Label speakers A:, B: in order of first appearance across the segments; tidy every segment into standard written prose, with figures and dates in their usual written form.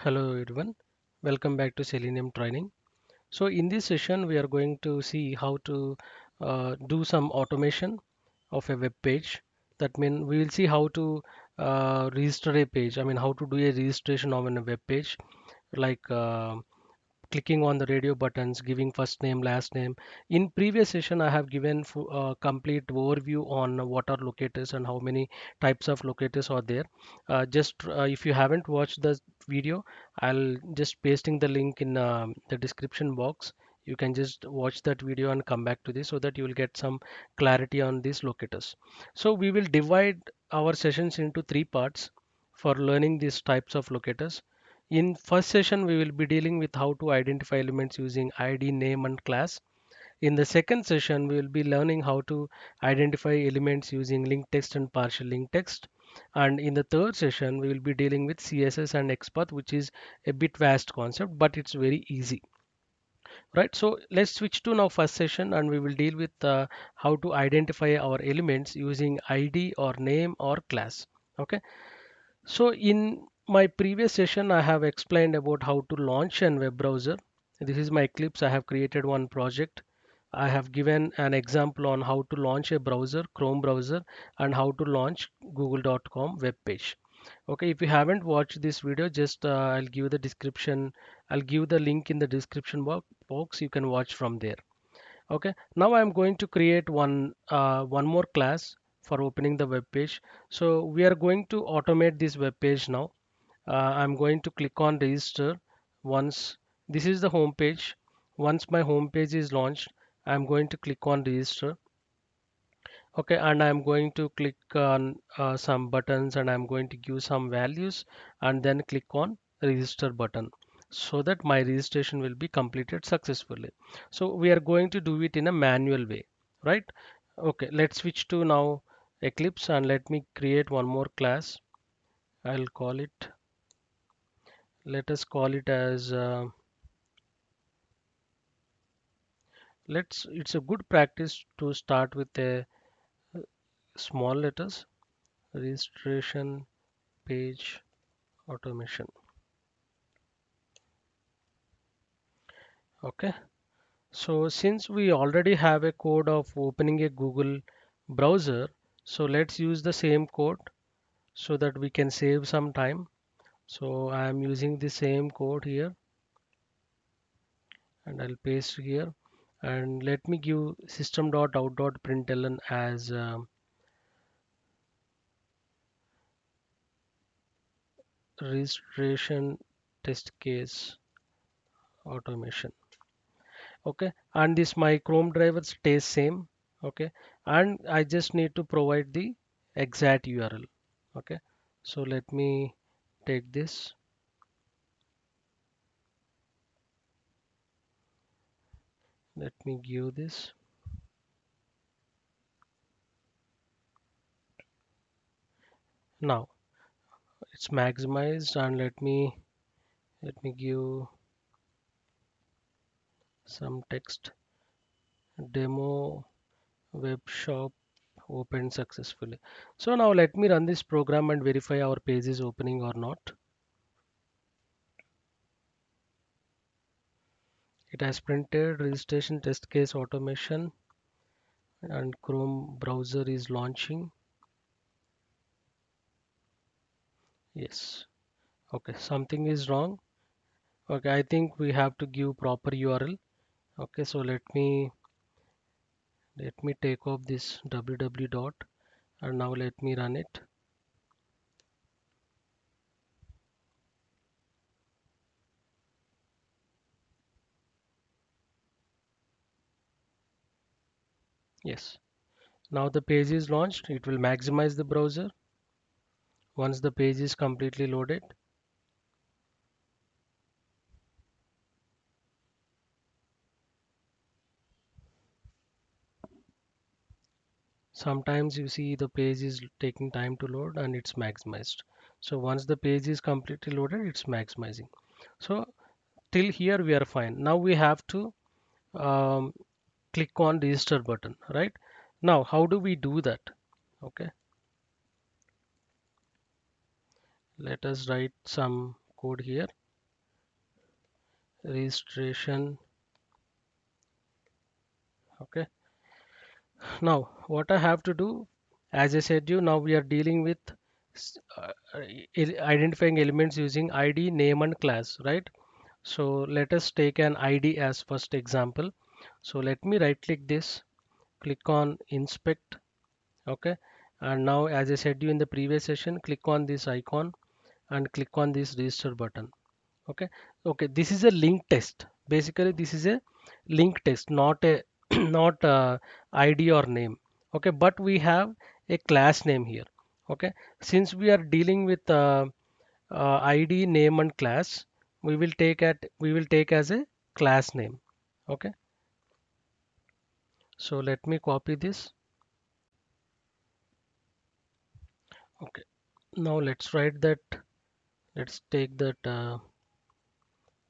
A: Hello everyone, welcome back to Selenium training. So in this session we are going to see how to do some automation of a web page. That means we will see how to register a page. I mean how to do a registration of a web page like clicking on the radio buttons, giving first name, last name. In previous session, I have given complete overview on what are locators and how many types of locators are there. If you haven't watched the video, I'll just pasting the link in the description box. You can just watch that video and come back to this so that you will get some clarity on these locators. So we will divide our sessions into three parts for learning these types of locators. In first session, we will be dealing with how to identify elements using ID, name, and class. In the second session, we will be learning how to identify elements using linked text and partial linked text. And in the third session, we will be dealing with CSS and XPath, which is a bit vast concept, but it's very easy. Right, so let's switch to now first session and we will deal with how to identify our elements using ID or name or class. Okay, so in my previous session, I have explained about how to launch an web browser. This is my Eclipse. I have created one project. I have given an example on how to launch a browser, Chrome browser, and how to launch google.com web page. Okay, if you haven't watched this video, just I'll give the description. I'll give the link in the description box. You can watch from there. Okay, now I'm going to create one more class for opening the web page. So we are going to automate this web page now. I'm going to click on register. Once this is the home page. Once my home page is launched, I'm going to click on register. Okay, and I'm going to click on some buttons and I'm going to give some values and then click on register button so that my registration will be completed successfully. So we are going to do it in a manual way, right? Okay, let's switch to now Eclipse and let me create one more class. I'll call it, let us call it as, it's a good practice to start with a small letters, registration page automation. Okay, so since we already have a code of opening a Google browser, so let's use the same code so that we can save some time. So I am using the same code here and I'll paste here and let me give system.out.println as registration test case automation. Okay, and this my Chrome driver stays same. Okay, and I just need to provide the exact URL. Okay, so let me take this. Let me give this. Now it's maximized and let me give some text. Demo web shop opened successfully. So now let me run this program and verify our page is opening or not. It has printed registration test case automation and Chrome browser is launching. Yes. Okay, something is wrong. Okay, I think we have to give proper URL. Okay, so let me take off this www dot and now let me run it. Yes. Now the page is launched. It will maximize the browser once the page is completely loaded. Sometimes you see the page is taking time to load and it's maximized. So once the page is completely loaded, it's maximizing. So till here we are fine. Now we have to um, click on register button, right? Now how do we do that? Okay, let us write some code here. registration. Okay, now what I have to do, as I said you, now we are dealing with identifying elements using ID, name and class, right? So let us take an ID as first example. So let me right click this, click on inspect. Okay, and now as I said you in the previous session, click on this icon and click on this register button. Okay, okay, this is a link test. Basically this is a link test, not a not ID or name. Okay, but we have a class name here. Okay, since we are dealing with ID, name and class, we will take as a class name. Okay, so let me copy this. Okay, now let's write that. Let's take that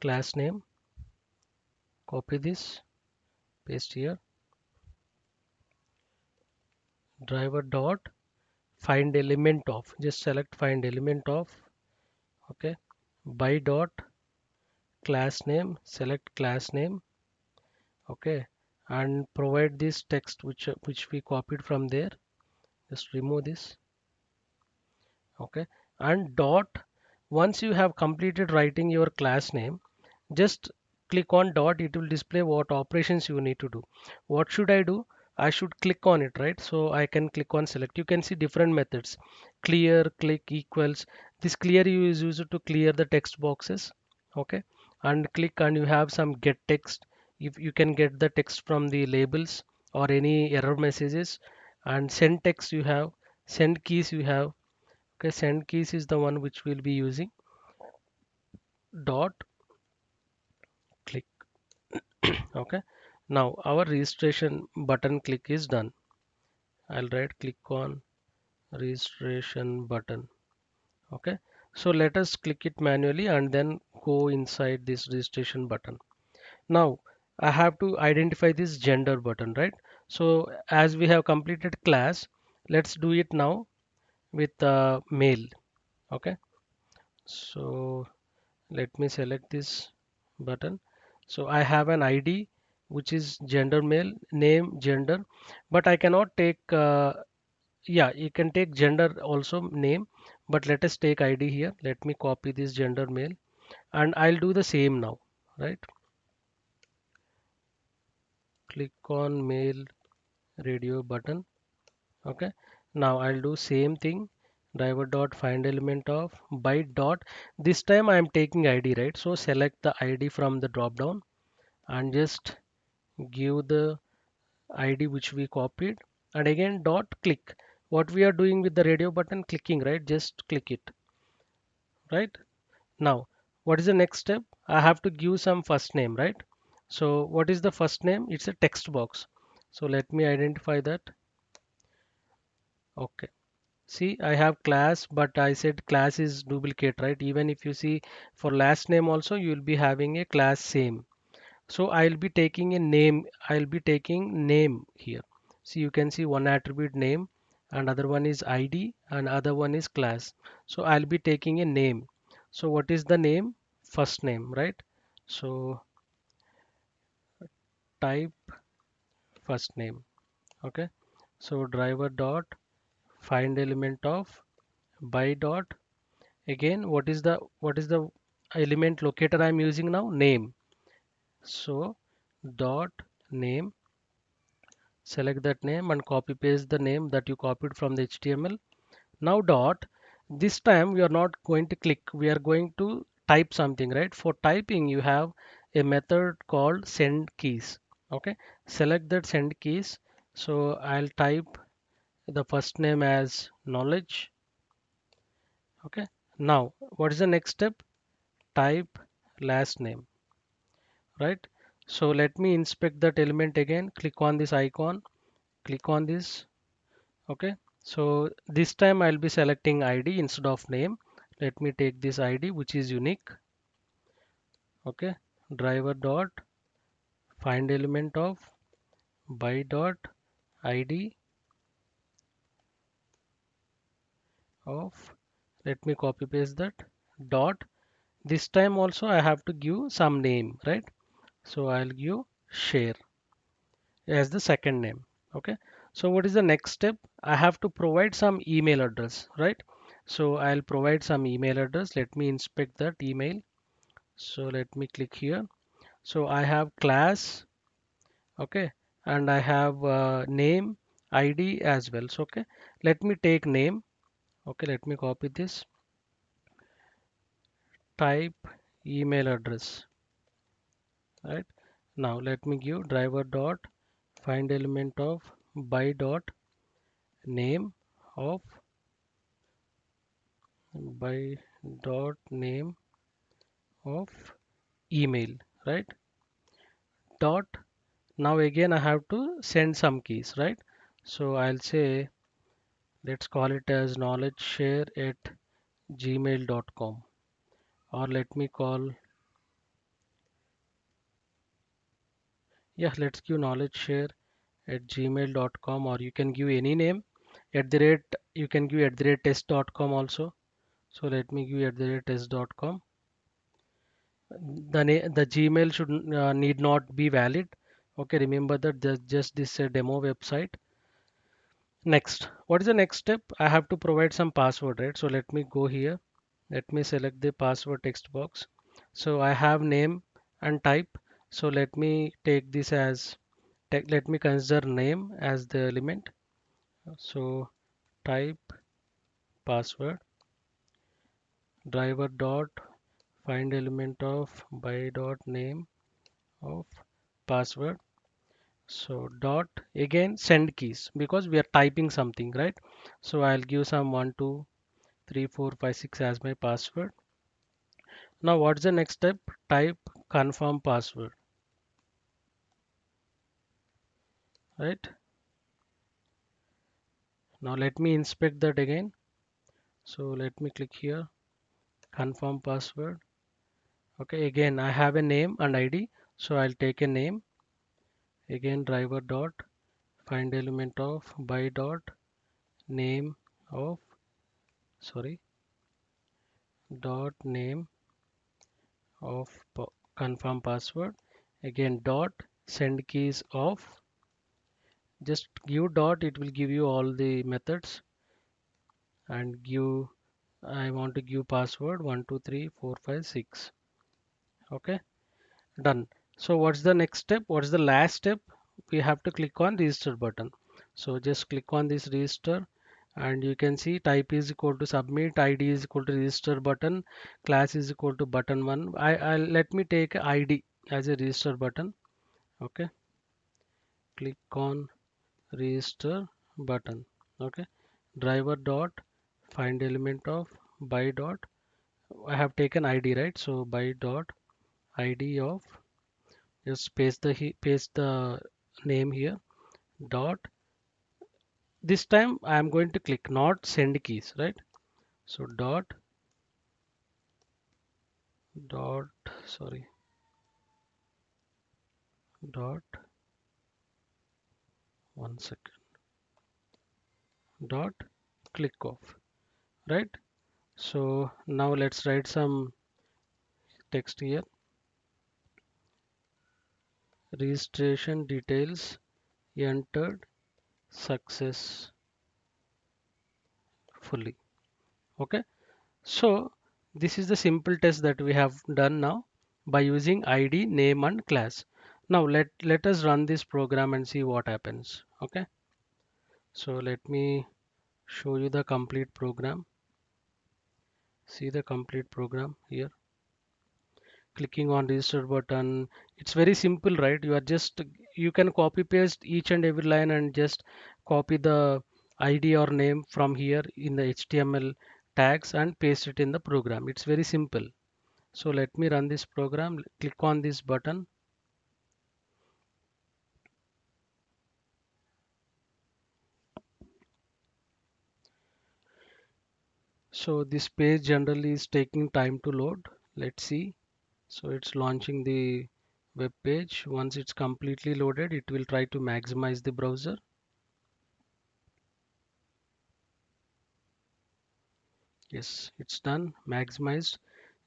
A: class name, copy this, paste here. Driver dot find element of, just select find element of. Okay, by dot class name, select class name. Okay, and provide this text which we copied from there. Just remove this. Okay, and dot, once you have completed writing your class name, just click on dot. It will display what operations you need to do. What should I do? I should click on it, right? So I can click on select. You can see different methods: clear, click, equals. This clear you is used to clear the text boxes. Okay, and click, and you have some get text. If you can get the text from the labels or any error messages, and send text you have, send keys you have. Okay, send keys is the one which we'll be using. Dot click. Okay, now our registration button click is done. I'll right click on registration button. Okay, so let us click it manually and then go inside this registration button. Now I have to identify this gender button, right? So as we have completed class, let's do it now with male. Okay, so let me select this button. So I have an ID which is gender male, name gender, but I cannot take yeah, you can take gender also, name, but let us take ID here. Let me copy this gender male and I'll do the same now, right? Click on male radio button. Okay, now I'll do same thing. Driver dot find element of byte dot, this time I am taking ID, right? So select the ID from the drop down and just give the ID which we copied, and again dot click. What we are doing with the radio button, clicking, right? Just click it, right? Now what is the next step? I have to give some first name, right? So what is the first name? It's a text box. So let me identify that. Okay, see, I have class, but I said class is duplicate, right? Even if you see for last name also, you will be having a class same. So I'll be taking a name. I'll be taking name here. So you can see one attribute name, and other one is ID, and other one is class. So I'll be taking a name. So what is the name? First name, right? So type first name. Okay. So driver dot find element of by dot, again what is the element locator I'm using now? Name. So dot name, select that name and copy paste the name that you copied from the HTML. Now dot, this time we are not going to click, we are going to type something, right? For typing you have a method called send keys. Okay, select that send keys. So I'll type the first name as knowledge. Okay, now what is the next step? Type last name, right? So let me inspect that element again. Click on this icon, click on this. Okay, so this time I'll be selecting ID instead of name. Let me take this ID which is unique. Okay, driver dot find element of by dot ID of, let me copy paste that dot, This time also I have to give some name, right? So I'll give share as the second name. Okay. So what is the next step? I have to provide some email address, right? So I'll provide some email address. Let me inspect that email. So let me click here. So I have class, okay, and I have name, ID as well. So okay, let me take name. Okay, let me copy this. Type email address, right? Now let me give driver dot find element of by dot name of by dot name of email, right? Dot. Now again I have to send some keys, right? So I'll say let's call it as knowledge share at gmail.com, or let me call, yeah, let's give knowledge share at gmail.com, or you can give any name at the rate, you can give at the rate test.com also. So let me give at the rate test.com. The Gmail should need not be valid. Okay, remember that just this demo website. Next, what is the next step? I have to provide some password, right? So let me go here. Let me select the password text box. So I have name and type. So let me take this as, let me consider name as the element. So type password driver dot find element of by dot name of password. So dot again send keys because we are typing something, right? So I'll give some 1 2 3 4 5 6 as my password. Now what's the next step? Type confirm password, right? Now let me inspect that again. So let me click here, confirm password. Okay, again I have a name and ID. So I'll take a name. Again driver dot find element of by dot name of, sorry, dot name of confirm password. Again dot send keys of, just give dot, it will give you all the methods, and give, I want to give password 1 2 3 4 5 6. Okay, done. So what's the next step? What's the last step? We have to click on register button. So just click on this register, and you can see type is equal to submit, ID is equal to register button, class is equal to button one. I'll let me take ID as a register button. Okay, click on register button. Okay, driver dot find element of by dot, I have taken ID, right? So by dot ID of, just paste paste the name here, dot, this time I am going to click not send keys, right? So dot sorry dot, one second, dot click off, right? So now let's write some text here. Registration details entered successfully. Okay, so this is the simple test that we have done now by using ID, name and class. Now let us run this program and see what happens. Okay, so let me show you the complete program. See the complete program here. Clicking on register button, it's very simple, right? You are just, you can copy paste each and every line and just copy the ID or name from here in the HTML tags and paste it in the program. It's very simple. So let me run this program. Click on this button. So this page generally is taking time to load. Let's see. So it's launching the web page. Once it's completely loaded, it will try to maximize the browser. Yes, it's done, maximized.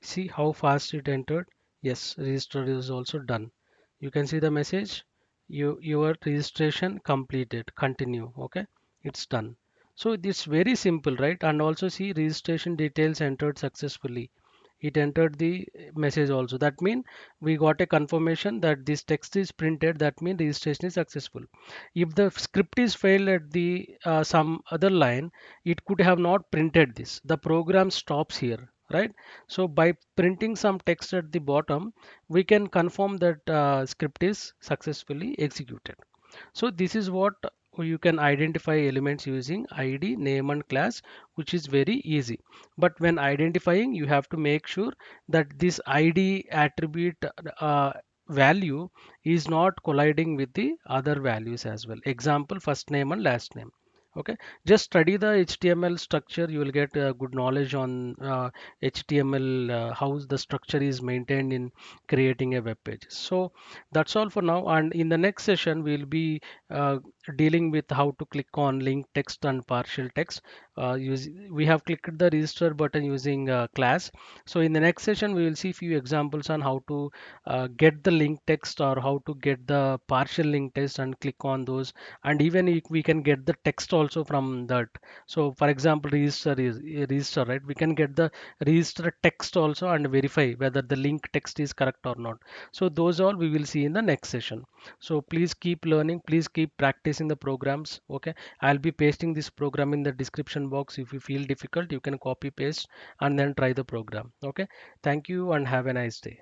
A: See how fast it entered. Yes, register is also done. You can see the message. Your registration completed. Continue. Okay, it's done. So it's very simple, right? And also see registration details entered successfully. It entered the message also. That means we got a confirmation that this text is printed. That means registration is successful. If the script is failed at the some other line, it could have not printed this. The program stops here, right? So by printing some text at the bottom, we can confirm that script is successfully executed. So this is what you can identify elements using ID, name and class, which is very easy. But when identifying, you have to make sure that this ID attribute value is not colliding with the other values as well. Example, first name and last name. Okay, just study the HTML structure. You will get good knowledge on HTML, how the structure is maintained in creating a web page. So that's all for now. And in the next session, we'll be uh, dealing with how to click on link text and partial text. We have clicked the register button using class. So in the next session, we will see few examples on how to get the link text or how to get the partial link text and click on those. And even if we can get the text also from that. So for example, register, right? We can get the register text also and verify whether the link text is correct or not. So those all we will see in the next session. So please keep learning, please keep practicing the programs. Okay, I'll be pasting this program in the description box. If you feel difficult, you can copy paste and then try the program. Okay, thank you and have a nice day.